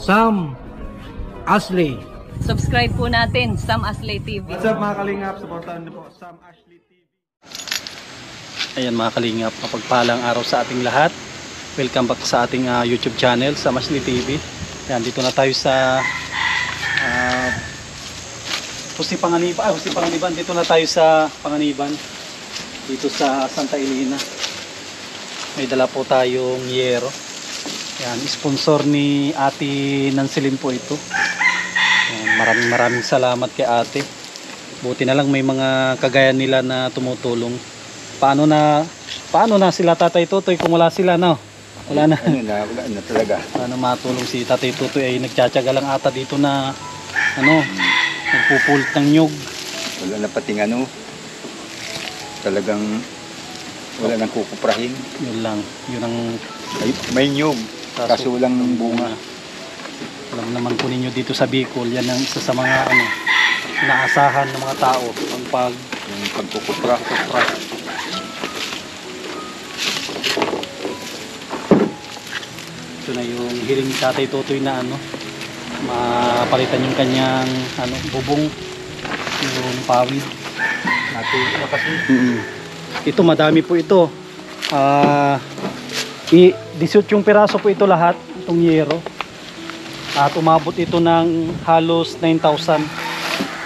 Sam Ashley. Subscribe po natin, Sam Ashley TV. What's up mga kalingap? Supportahan niyo po Sam Ashley TV. Ayan mga kalingap, mapagpalang araw sa ating lahat. Welcome back sa ating YouTube channel, Sam Ashley TV. Ayan, dito na tayo sa Husi Panganiban. Dito na tayo sa Panganiban, dito sa Santa Elena. May dala po tayong yero. Ayan, sponsor ni Ate Nancelin po ito. Ayan, maraming salamat kay ate. Buti na lang may mga kagaya nila na tumutulong. Paano na sila Tatay Tutoy kung wala sila, no? Wala na. Wala na talaga. Paano matulong si Tatay Tutoy ay nagtsatsaga lang ata dito na nagpupulot ng nyug. Wala na pating talagang wala nang kukuprahin. Yun lang, yun ang May nyug, kaso walang bunga. Alam naman po ninyo dito sa Bicol, yan ang isa sa mga inaasahan ng mga tao, ang Yung pagkukupra. Ito na yung hiling ni Tatay Tutoy na mapalitan yung kanyang bubong, yung pawid natin kasi. Ito madami po ito. 18 yung piraso po ito lahat, itong yero. At umabot ito ng halos 9,000.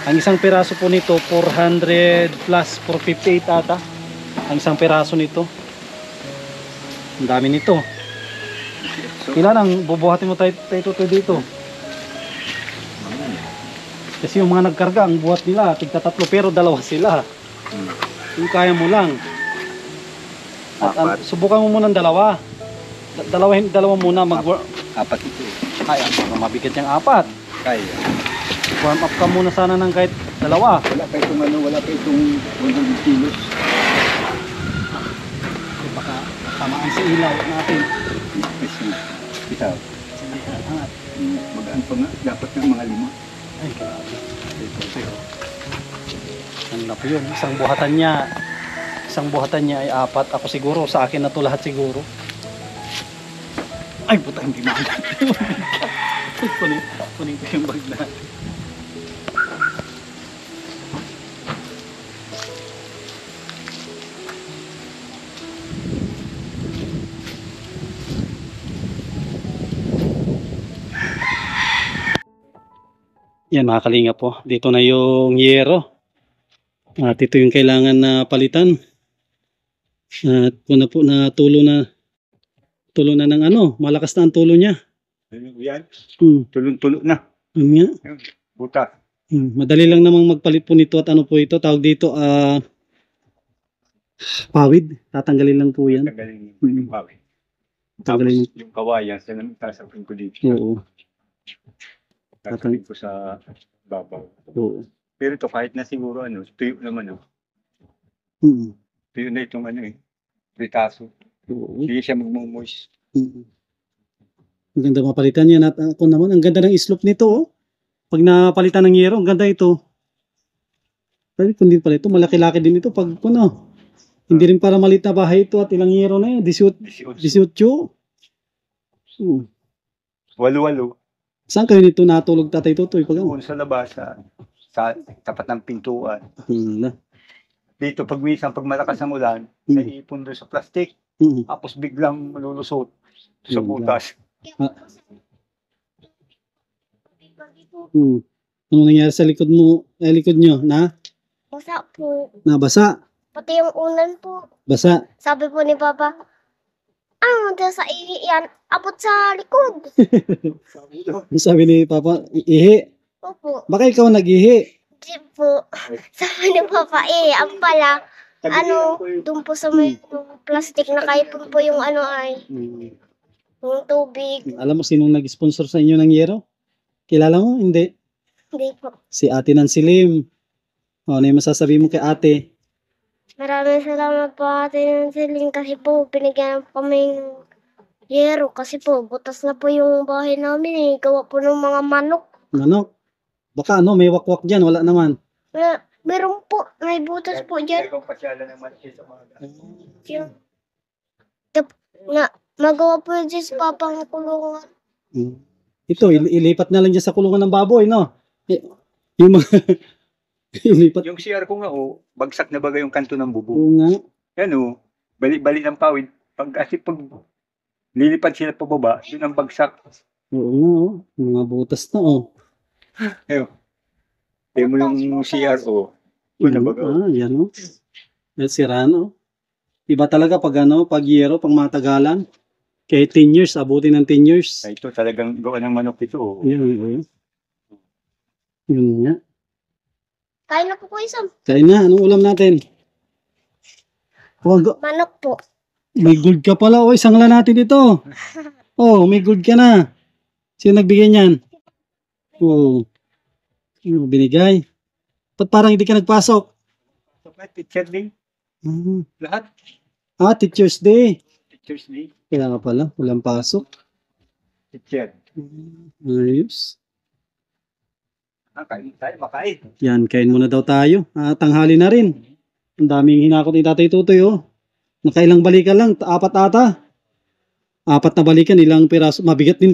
Ang isang piraso po nito 400 plus 458 ata ang isang piraso nito. Ang dami nito. Ilan ang bubuhatin mo tayo dito? Kasi yung mga nagkarga, ang buhat nila tigta 3 pero 2 sila. Yung kaya mo lang. At subukan mo muna ng 2. Dalawa muna Apat ito. Kaya, mabigat yung 4. Kaya. Warm up ka muna sana ng kahit 2. Wala pa itong 100 kilos. Baka tamaan sa ilaw natin. Bitaw. Magaan pa nga. Dapat nga mga 5. Ay, grabe. Ito. Ang laki yun. Isang buhatan niya ay 4. Ako siguro, sa akin na to lahat siguro. Ay, puta, hindi na. Kunin ko yung bag na. Yan mga kalinga po. Dito na yung yero. At ito yung kailangan na palitan. At na po na tulo na ng malakas na ang tulo niya. Yan. Tulong-tulo na. Yan nga. Buta. Madali lang namang magpalit po nito at po ito. Tawag dito pawid. Tatanggalin lang po yan. Tatanggalin yung pawid. Tapos yung kawayan, sasapin ko dito. Oo. Sasapin ko sa babaw. Oo. Pero ito kahit na siguro tuyo naman tuyo na itong pritaso. Hindi siya magmumoist. Ang ganda mapalitan yan at ako naman, ang ganda ng slope nito Pag napalitan ng yero, ang ganda ito. Pero kung din pala ito, malaki-laki din ito pag hindi rin para maliit na bahay ito at ilang yero na yan, 18. 8. Saan kayo nito natulog Tatay Tutoy? Doon sa labas, sa tapat ng pintuan. Dito, pag malakas ang ulan, naiipon doon sa plastic. Tapos biglang malulusot sa butas. Ano nangyari sa likod nyo? Basa po. Nabasa? Pati yung unan po. Basa? Sabi po ni Papa, dahil sa ihi yan, abot sa likod. Sabi ni Papa, ihi? Opo. Baka ikaw nag-ihi? Di po. Sabi ni Papa, ang pala, doon po sa may plastic na kaipon po yung yung tubig. Alam mo sinong nag-sponsor sa inyo ng yero? Kilala mo? Hindi. Hindi po. Si Ate Nancelin. Ano yung masasabi mo kay ate? Maraming salamat po Ate Nancelin kasi po binigyan po kami ng yero kasi po butas na po yung bahay namin gawa po ng mga manok. Manok? Baka may wakwak dyan, wala naman. Meron po, may butas po dyan. Magawa po dyan sa papang kulungan. Ito, ilipat na lang dyan sa kulungan ng baboy, no? Yung mga, ilipat. Yung CR ko nga, bagsak na bagay yung kanto ng bubong. Oo nga. Yan bali-bali ng pawid. Kasi pag lilipad sila pababa, yun ang bagsak. Oo nga, mga butas na, Ayun. Tingnan mo yung CR, yun na baga. Yan, Yan, sira, no? Iba talaga pag pag yero, pang matagalan. Kaya 10 years, abutin ng 10 years. Ito talagang gawa ng manok ito. Yun nga. Kain na po Kuya Sam. Kain na, anong ulam natin? Manok po. May gold ka pala, sangla natin ito. May gold ka na. Sino nagbigay niyan? Binigay. Ba't parang hindi ka nagpasok? Teacher Day. Lahat. Teacher's Day. Teacher's Day. Kaya nga pala, walang pasok. Teacher. Ayos. Kain tayo, makain. Yan, kain muna daw tayo. Tanghali na rin. Ang daming hinakot ni Tatay Tutoy, Nakailang balikan lang, 4 ata. 4 na balikan, ilang piraso. Mabigat din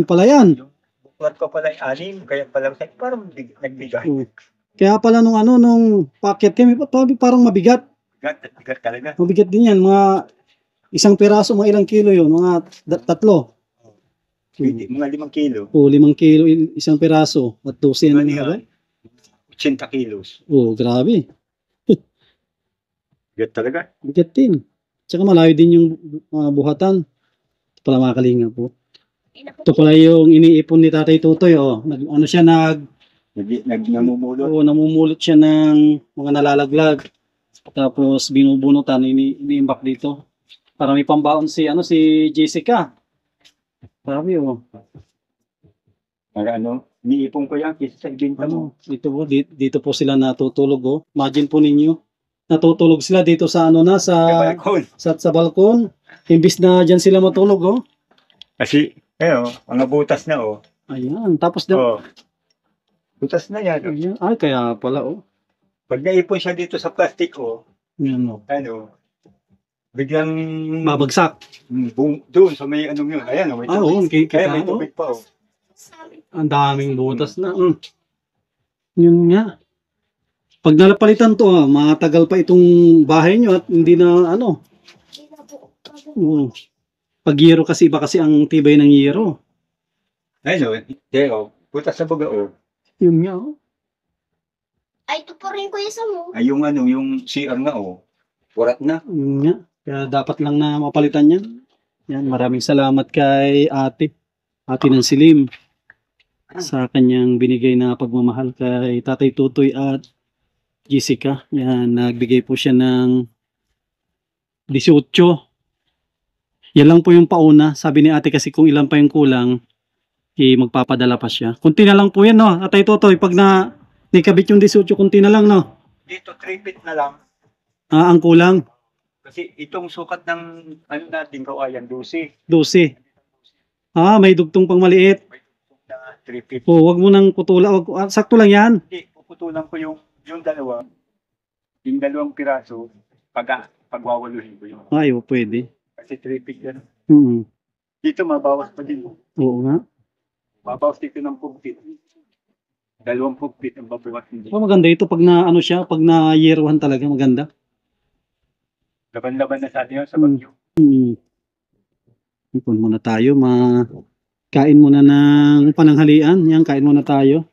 pala yan. Buklat ko pala 6, kaya pala parang nagbigay. Kaya pala nung packet kami, parang mabigat. Bigat talaga. Mabigat din yan, mga isang piraso, mga ilang kilo yun, mga 3. Mga 5 kilo. 5 kilo, isang piraso. At 12 na nga ba? 80 kilos. Grabe. Bigat talaga. Bigat din. Tsaka malayo din yung mga buhatan. Ito pala mga kalinga po. Ito pala yung iniipon ni Tatay Tutoy. Namumulot. Namumulot siya ng mga nalalaglag. Tapos binubunutan, iniimbak dito. Para may pambaon si Jessica. Grabe Para niipon ko yan kasi sa ibinta mo. Dito po sila natutulog. Imagine po ninyo. Natutulog sila dito sa sa balkon. Imbis na diyan sila matulog, Kasi, mga butas na, Ayan, tapos daw. Butas na yan. Ayan. Ay, kaya pala, Pag naipon siya dito sa plastic, Ayan, biglang babagsak. Doon sa may yun. Ayan, may tubig. Kaya may tubig pa, Ang daming butas na. Yun nga. Pag nalapalitan to, matagal pa itong bahay nyo at hindi na Pag yero kasi, iba kasi ang tibay ng yero. Ayun, butas na baga, Yun nga, Ay, ito po rin Kuya Sam. Ay, yung CR nga, Warat na. Yun nga. Kaya dapat lang na mapalitan yan. Yan, maraming salamat kay ate ng Silim sa kanyang binigay na pagmamahal kay Tatay Tutoy at Jessica. Yan, nagbigay po siya ng 18. Yan lang po yung pauna. Sabi ni ate kasi kung ilan pa yung kulang, magpapadala pa siya. Kunti na lang po yan, Tatay Tutoy, pag nikabit yung 18, kunti na lang, Dito, 3 feet na lang. Ang kulang. Kasi itong sukat ng natin kawayan, 12. 12. May dugtong pang maliit. May dugtong na 3 feet. Wag mo nang putula. Sakto lang yan. Hindi, puputulan ko yung dalawa. Yung 2 piraso, pagwawaluhin ko yun. Ay, pwede. Kasi 3 feet yan. Dito, mabawas pa din. Oo nga. Mabawas dito ng 4 feet. 2 feet ang babawas din. Maganda ito pag pag na-yeruhan talaga, maganda. Laban-laban na sa atin yun, sa bagyo. Ipon muna tayo, kain muna ng pananghalian. Yan, kain muna tayo.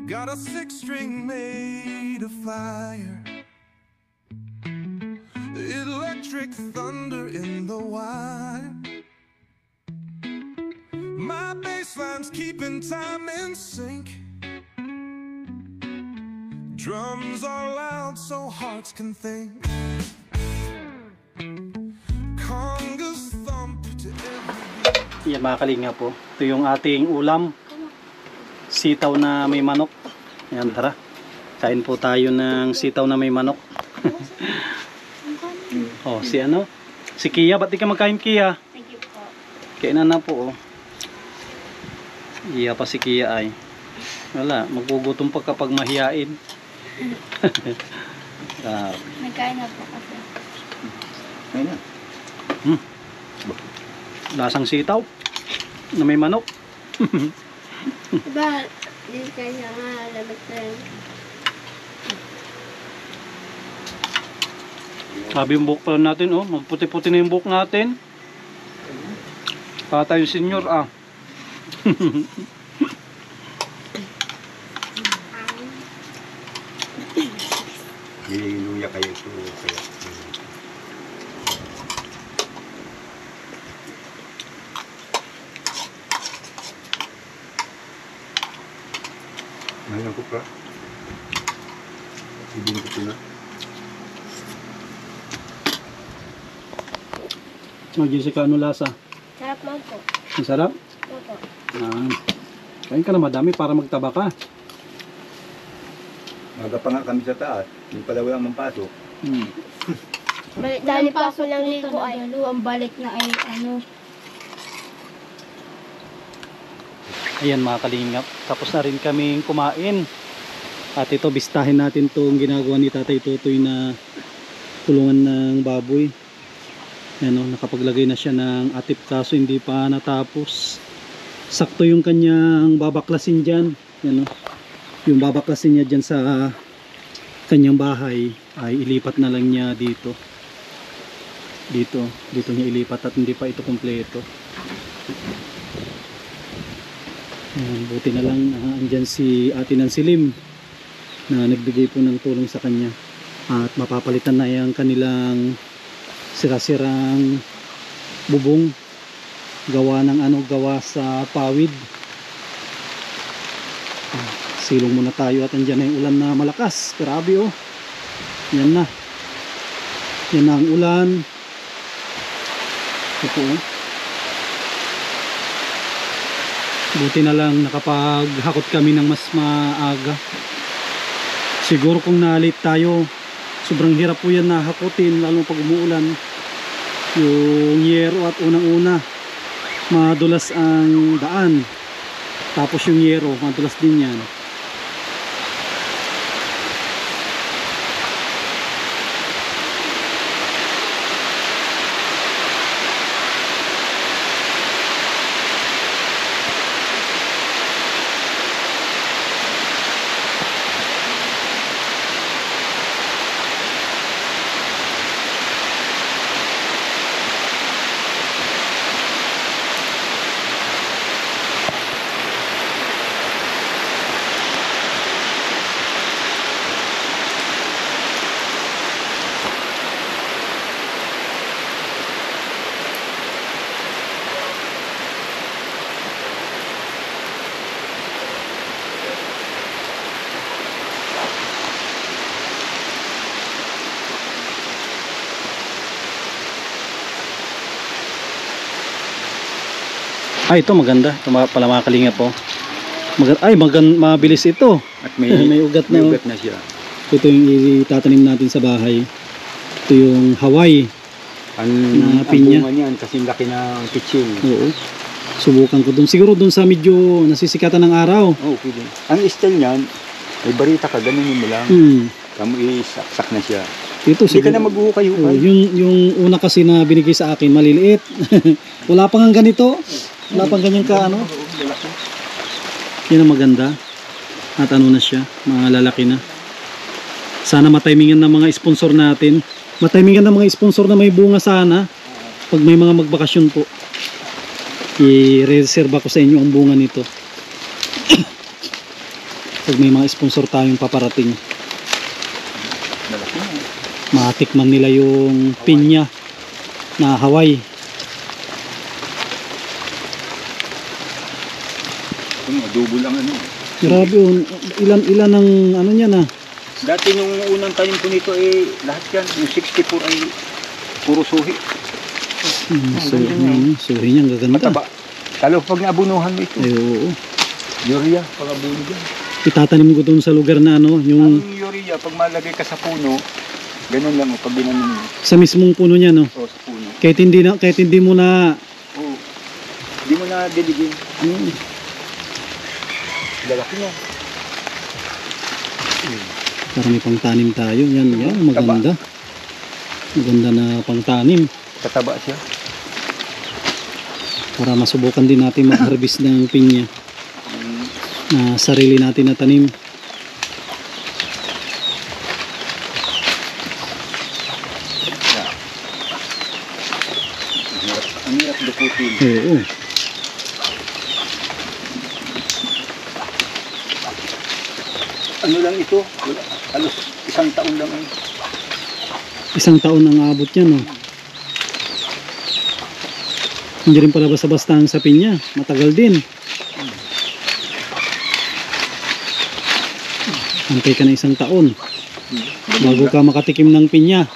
Got a 6-string made of fire, electric thunder in the wire. My bassline's keeping time in sync. Drums are loud so hearts can think. Congas thump to every. Yan mga kalinga po. Ito yung ating ulam. Sitaw na may manok. Yan, tara. Kain po tayo ng sitaw na may manok. Si Kia. Ba't di ka magkain, Kia? Thank you po. Kainan na po, Iya pa si Kia ay. Wala, magugutom pa kapag mahiyain. Nagkain na po kasi. Ayun na. Lasang sitaw na may manok. Diba, hindi kaya nga lamig na yun. Sabi yung buhok pala natin, oh, puti-puti na yung buhok natin. Para tayo senior, ah. Hililuya kayo ito. Kaya. Ngayon ko pa. Ibin ko na. Oh, Jessica, ano lasa? Sarap man po. Masarap? Opo. Ah. Kain ka na madami para magtaba ka. Maga pa nga kami sa taas. Yung pala walang mampasok. Dali pa ako ng ligo ay. Ang balik na ay ano. Ayan mga kalingap, tapos na rin kaming kumain. At ito, bistahin natin itong ginagawa ni Tatay Tutoy na kulungan ng baboy. Ano, nakapaglagay na siya ng atip kaso hindi pa natapos. Sakto yung kanyang babaklasin dyan. Ano, yung babaklasin niya dyan sa kanyang bahay ay ilipat na lang niya dito. Dito niya ilipat at hindi pa ito kumpleto. Buti na lang andyan si Ate Nansilim na nagbigay po ng tulong sa kanya at mapapalitan na yung kanilang sira-sirang bubong gawa ng gawa sa pawid. Silong muna tayo at andyan na yung ulan na malakas, grabe oh, yan na ang ulan. Ito oh. Buti na lang nakapaghakot kami ng mas maaga. Siguro kung na-late tayo, sobrang hirap po yan na hakutin, lalo pag umuulan. Yung yero at unang-una, madulas ang daan. Tapos yung yero, madulas din yan. Ito maganda. Ito pala mga kalingap po. Mabilis ito. At may, may ugat na. may ugat na siya. Ito yung itatanim natin sa bahay. Ito yung Hawaii. Ang pinya. bunga niyan kasing laki ng kitchen. Oo. Subukan ko dun. Siguro dun sa medyo nasisikatan ng araw. Oo, pwede. Ang style niyan, may barita ka, ganunin mo lang. Kamu isaksak na siya. Ito Hindi ka na maghuhukay-hukay. yung una kasi na binigay sa akin, maliliit. Wala pang ganito. Wala pang ganyan ka ano. Yan ang maganda. At ano na siya, mga lalaki na. Sana matimingan ng mga sponsor natin. Matimingan ng mga sponsor na may bunga sana. Pag may mga magbakasyon po, i-reserve ako sa inyo ang bunga nito. Pag may mga sponsor tayong paparating, matikman nila yung pinya na Hawaii. Adobo lang ano. Grabe yun. Ilan ang ano niya na. Dati nung unang tanim ko nito lahat yan, yung 64 ay puro suhi. Suhi niya, ang gaganda. Mataba. Talo pag naabunuhan mo ito. Ay, oo. Urea, pag abuno dyan. Itatanim ko doon sa lugar na ano, yung Ang urea, pag malagay ka sa puno, ganun lang o, pag binanim mo. sa mismong puno niya, no. O, sa puno. Kahit hindi mo na Oo. Hindi mo na diligin. Lalaki na. Para may pangtanim tayo. Yan, maganda. Maganda na pangtanim. Kataba siya. Para masubukan din natin mag-harvest ng pinya na sarili natin na tanim. Ang hirap dukutin. Oo. Ano lang ito? Halos isang taon lang eh. Isang taon ang abot yan, no? Hindi rin pala basta-basta ang sa pinya. Matagal din. Antay ka na isang taon bago ka makatikim ng pinya.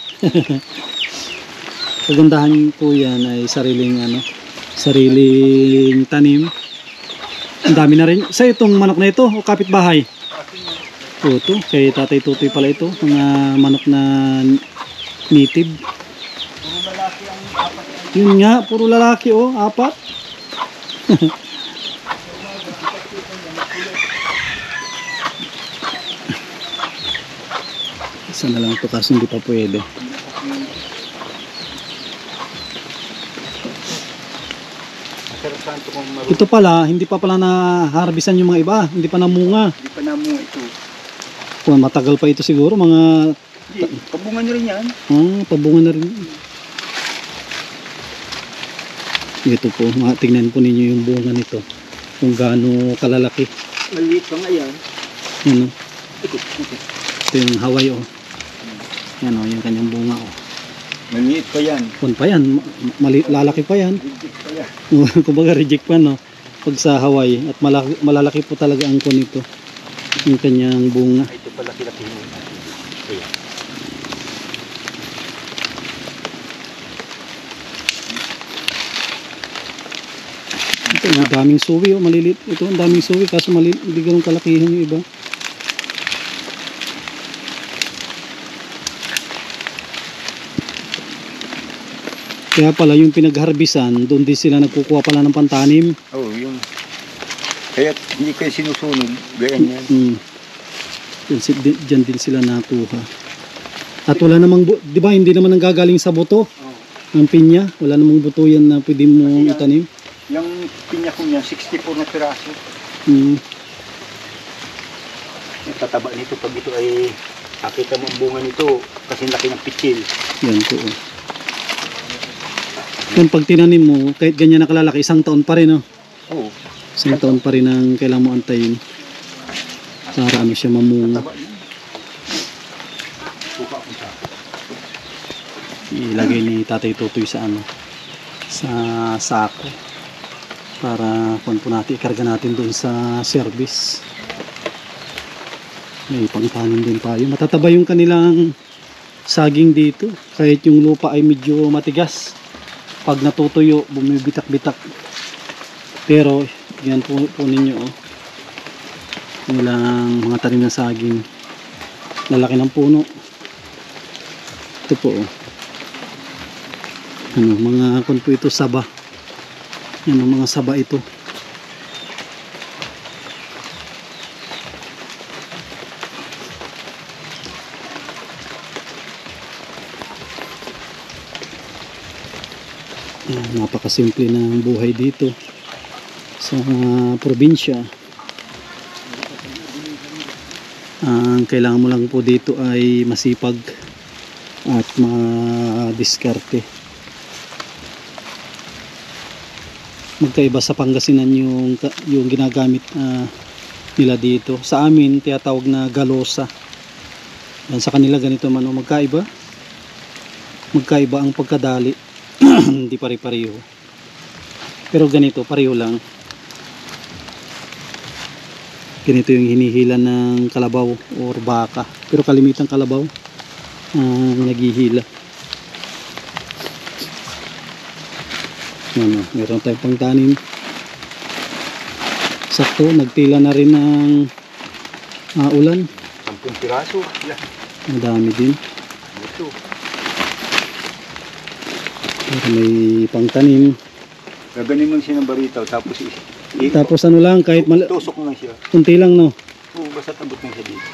Kagandahan po yan ay sariling tanim. Ang dami na rin. Sa itong manok na ito o kapitbahay? Ito, kay Tatay Tutoy pala ito. Mga manok na native. Yun nga, puro lalaki oh, 4. Isa na lang ito kasi hindi pa pwede. Ito pala, hindi pa pala na-harvestan yung mga iba. Hindi pa namunga. Hindi pa namunga ito. Kung matagal pa ito siguro, mga... Pabungan nyo rin yan. Pabungan na rin. Ito po, tingnan po ninyo yung bunga nito. Kung gaano kalalaki. Maliit pa nga yan. Yan o. Ito yung Hawaii o. Yan o, yung kanyang bunga o. Maliit pa yan. Kung pa yan, lalaki pa yan. Reject pa yan. Kumbaga reject pa no. Pag sa Hawaii. At malalaki po talaga ang kon nito. Yung kanyang bunga. Ito pa laki-laki mo. Ayan. Ito, ang daming suwi oh, malilit. Ito, ang daming suwi kaso hindi ganun kalakihan yung iba. Kaya pala yung pinag-harbisan, doon din sila nagkukuha pala ng pantanim. Oo, yung... Kaya hindi kayo sinusunod. Ganyan yan. Diyan din sila nakuha. At wala namang, di ba hindi naman nanggagaling sa buto ng pinya. Wala namang buto yan na pwede mo itanim. Yung pinya ko niya, 64 na piraso. Yung tataba nito, pag ito ay nakita mo ang bunga nito, kasi laki ng pitsil. Yan po. Kung pag tinanim mo, kahit ganyan nakalalaki, isang taon pa rin. Oo. Isang taon pa rin ang kailangan mo antayin. Para ano siya mamunga. Ilagay ni Tatay Tutoy sa sa sako. Para kung po natin, ikarga natin doon sa service. May pangtanim din tayo. Matataba yung kanilang saging dito. Kahit yung lupa ay medyo matigas. Pag natutuyo, bumibitak-bitak. Pero, yan po ninyo nilang mga tanim na saging. Lalaki ng puno. Ito po mga po ito saba. Yan mga saba ito. Napakasimple ng buhay dito sa probinsya. Ang kailangan mo lang po dito ay masipag at madiskarte. Magkaiba sa Pangasinan yung ginagamit nila dito. Sa amin tinatawag na galosa. Yan, sa kanila ganito man magkaiba ang pagkadali. Hindi pare-pareho. Pero ganito, pareho lang. Ganito yung hinihila ng kalabaw or baka. Pero kalimitang kalabaw naghihila. Meron tayong pangtanim. Sakto, nagtila na rin ng ulan. 10 piraso. Ang dami din. Ito. Pero may pangtanim. Gaganin mo siya ng baritaw tapos Tapos ano lang, kahit tusok mo lang siya. kunti lang no. po, basta tabot na siya dito.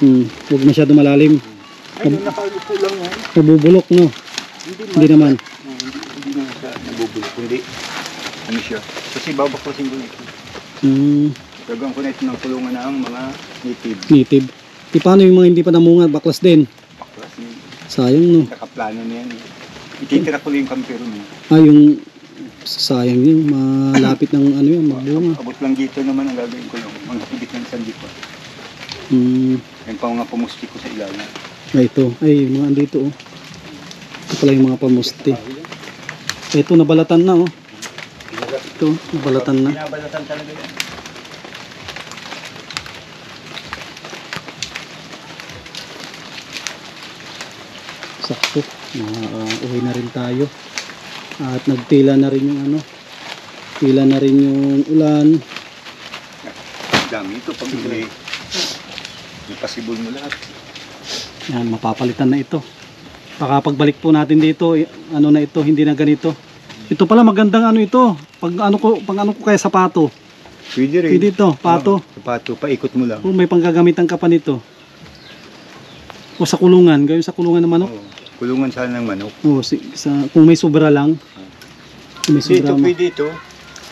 Huwag masyado malalim. Ayun, nakaupo lang yan. Mabubulok, no? Hindi naman. Hindi naman siya nabubulok. Hindi. Ano siya? Kasi babaklasin ko na ito. Gagawin ko na ito ng kulungan ng mga native. Native. Di paano yung mga hindi pa namunga, baklas din? Baklasin. Sayang, no? Nakaplano na yan. Ititira ko lang yung kampero niya. Yung sayang yun, malapit ng ano yun, magbunga. Abot lang dito naman ang gagawin ko lang. Mga higit ng isang lipa. Yan pa mga pamusti ko sa ilalim. Ito. Ay, mga andito, oh. Ito pala yung mga pamusti. Ito, nabalatan na, oh. Ito, nabalatan na. Binabalatan talaga yan. Sakto. Uwi na rin tayo. At nagtila na rin yung ano. Tila na rin yung ulan. Dami ito pag ipasibol mo lahat. Yan, mapapalitan na ito. Baka pagbalik po natin dito, ano na ito, hindi na ganito. Ito pala magandang ano ito. Pag ano ko kaya sapato. Pwede rin. Pwede ito, pato. Sapato, paikot mo lang. Kung may panggagamitan ka pa nito. O sa kulungan, gawin sa kulungan ng manok. Oo. Kulungan sana ng manok. O, kung may sobra lang. Kung may sobra Dito, pwede ito.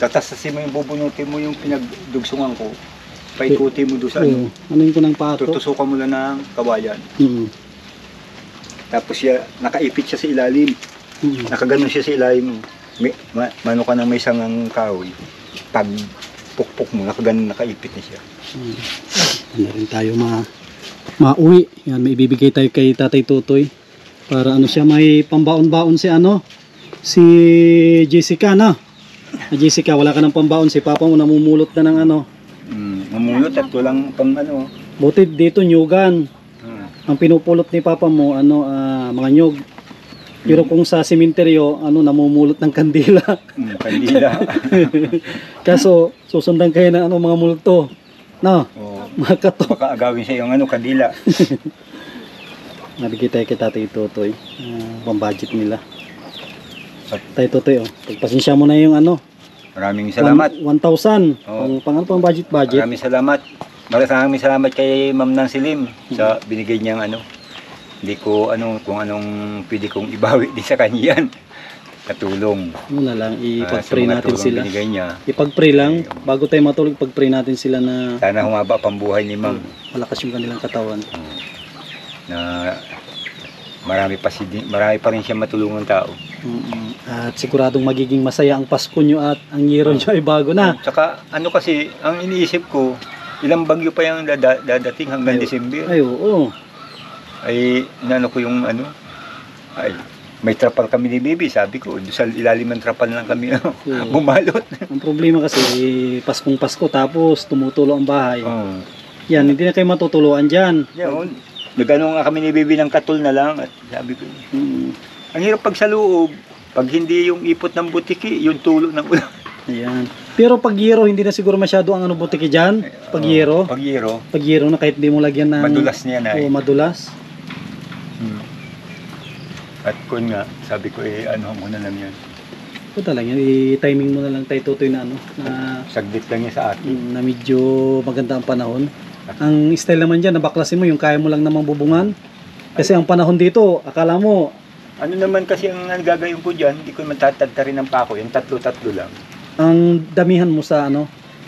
Tatasasin mo yung bubunutin mo yung pinagdugsungan ko. Paikutin mo doon sa ano. Anuin ko ng pato. Tutusukan mo lang ng kawayan. Tapos nakaipit siya sa ilalim. Nakaganon siya sa ilalim. Mano ka nang may sangang kahoy. Pag pukpok mo, nakaganon, nakaipit na siya. Ano rin tayo mauwi. Yan, may ibibigay tayo kay Tatay Tutoy. Para ano siya, may pambaon-baon si Jessica, na. Jessica, wala ka ng pambaon. Si Papa mo namumulot na ng ano. Mamulot at walang pang ano. Buti dito nyugan. Ang pinupulot ni Papa mo, mga nyug. Pero kung sa sementeryo, namumulot ng kandila. Kandila. Kaso, susundan kayo ng mga multo. No? Mga kato. Baka agawin siya yung kandila. Nabigay tayo kay Tatay Tutoy. Pang-budget nila. Tatay Tutoy, pagpasensya mo na yung Maraming salamat. 1,000. Pang budget. Maraming salamat. Maraming salamat kay Ma'am Nancy Lim sa binigay niyang Hindi ko kung anong pwede kong ibawi din sa kanya yan. Katulong. Muna lang, ipag-pray natin sila. Binigay niya. Ipag-pray lang, bago tayo matulog, ipag-pray natin sila na sana humaba pang buhay ni Ma'am. malakas yung kanilang katawan. Na marami pa rin siya matulungan tao. At siguradong magiging masaya ang Pasko nyo at ang year nyo ay bago na. Tsaka kasi, ang iniisip ko, ilang bagyo pa yung dadating hanggang December. Ay, oo. Ay, ko yung ay, may trapal kami ni Bibi, sabi ko, sa ilalim ng trapal lang kami bumalot. Ang problema kasi, Paskong Pasko, tapos tumutulo ang bahay. Yan, hindi na kayo matutuluan dyan. Yan, nagano nga kami ni Bibi ng katol na lang, at sabi ko, ang hirap pag sa loob, pag hindi yung ipot ng butiki, yung tulo ng ulan. Ayan. Pero pag yero, hindi na siguro masyado ang butiki dyan. Pag yero. Pag yero na kahit di mo lagyan ng... Madulas niya na Oo, madulas. At kun nga, sabi ko muna lang yan. Punta lang yan, i-timing mo na lang tayo Tutoy na na Saglit lang yan sa akin. na medyo maganda ang panahon. Ang style naman dyan, nabaklasin mo yung kaya mo lang namang bubungan. Kasi ang panahon dito, akala mo... Ano naman kasi ang gagawin ko dyan, hindi ko matatagta rin ng pako, yung tatlo-tatlo lang. Ang damihan mo sa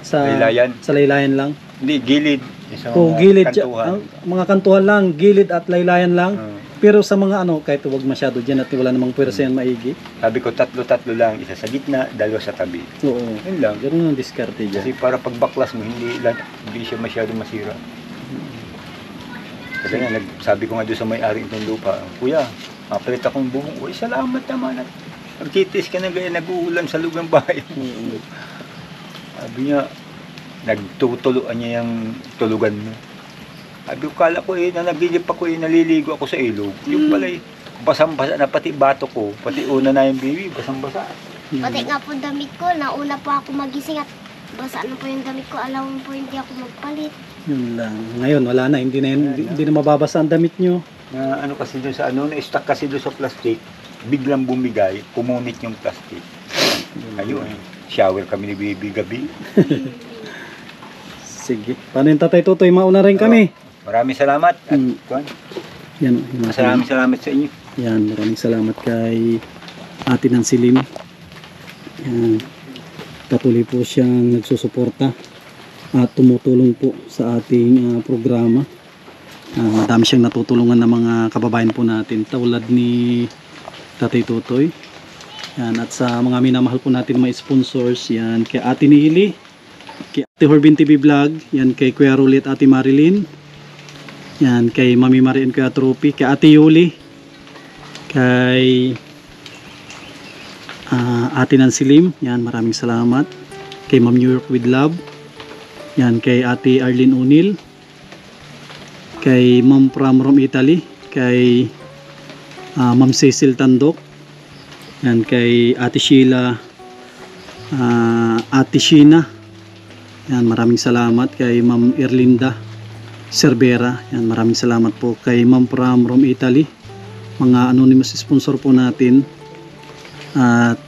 sa Laylayan. Sa laylayan lang. Hindi, gilid. O gilid, ang mga kantuhan lang, gilid at laylayan lang. Pero sa mga kahit huwag masyado dyan at wala namang pwersa yan maigi. Sabi ko, tatlo-tatlo lang, isa sa gitna, dalawa sa tabi. Oo. Yun lang. Ganun ang diskarte dyan. Kasi para pag baklas mo, hindi siya masyado masira. Kasi nga, sabi ko nga doon sa may-ari itong lupa, Kuya, mapalit akong buhong. Uy, salamat naman. Nagtitis ka na gaya, nag-uulan sa loob ng bahay. Sabi niya, nagtutuluan niya yung tulugan mo. Sabi ko, kala ko na nagigip ako naliligo ako sa ilog. Yung pala basang-basa na pati bato ko, pati una na yung baby, basang-basa. Pati nga po damit ko, nauna po ako magising at basa na po yung damit ko. Alam mo po, hindi ako magpalit. Yun lang. Ngayon, wala na. Hindi na mababasa ang damit nyo. Na kasi doon sa na-stuck kasi doon sa plastic, biglang bumigay, pumunit yung plastic. Ayun, shower kami ni baby gabi. Sige. Paano yung Tatay Tutoy? Mauna rin kami. Maraming salamat. At, kuwan, Yan. maraming salamat sa inyo. Yan, maraming salamat kay Ate ng Silim. Yan. Patuloy po siyang nagsusuporta at tumutulong po sa ating programa. Madami siyang natutulungan ng mga kababayan po natin tulad ni Tatay Tutoy. Yan, at sa mga minamahal po natin mga sponsors, yan kay Ate Nili, kay Ate Horbin TV Vlog, yan kay Kuya Rulit, Ate Marilyn, yan kay Mami Marian, Kuya Trophy, kay Ate Yuli, kay Ate Nancy Lim, yan maraming salamat, kay Ma'am New York with Love, yan kay Ate Arlene Unil, kay Ma'am from Rome, Italy, kay Ma'am Cecil Tandok, yan kay Ate Sheila, Ate Sheena, yan maraming salamat, kay Ma'am Erlinda Cervera, yan maraming salamat po, kay Ma'am from Rome, Italy, mga anonymous sponsor po natin, at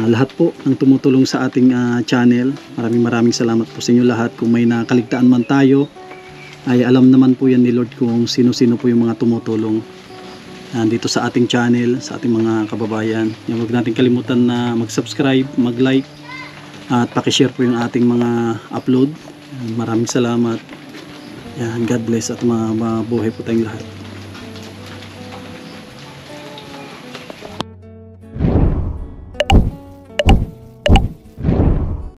lahat po ng tumutulong sa ating channel. Maraming salamat po sa inyo lahat. Kung may nakaligtaan man tayo, ay alam naman po yan ni Lord kung sino-sino po yung mga tumutulong dito sa ating channel, sa ating mga kababayan. Huwag natin kalimutan na mag-subscribe, mag-like, at pakishare po yung ating mga upload. Maraming salamat. God bless at mabuhay po tayong lahat.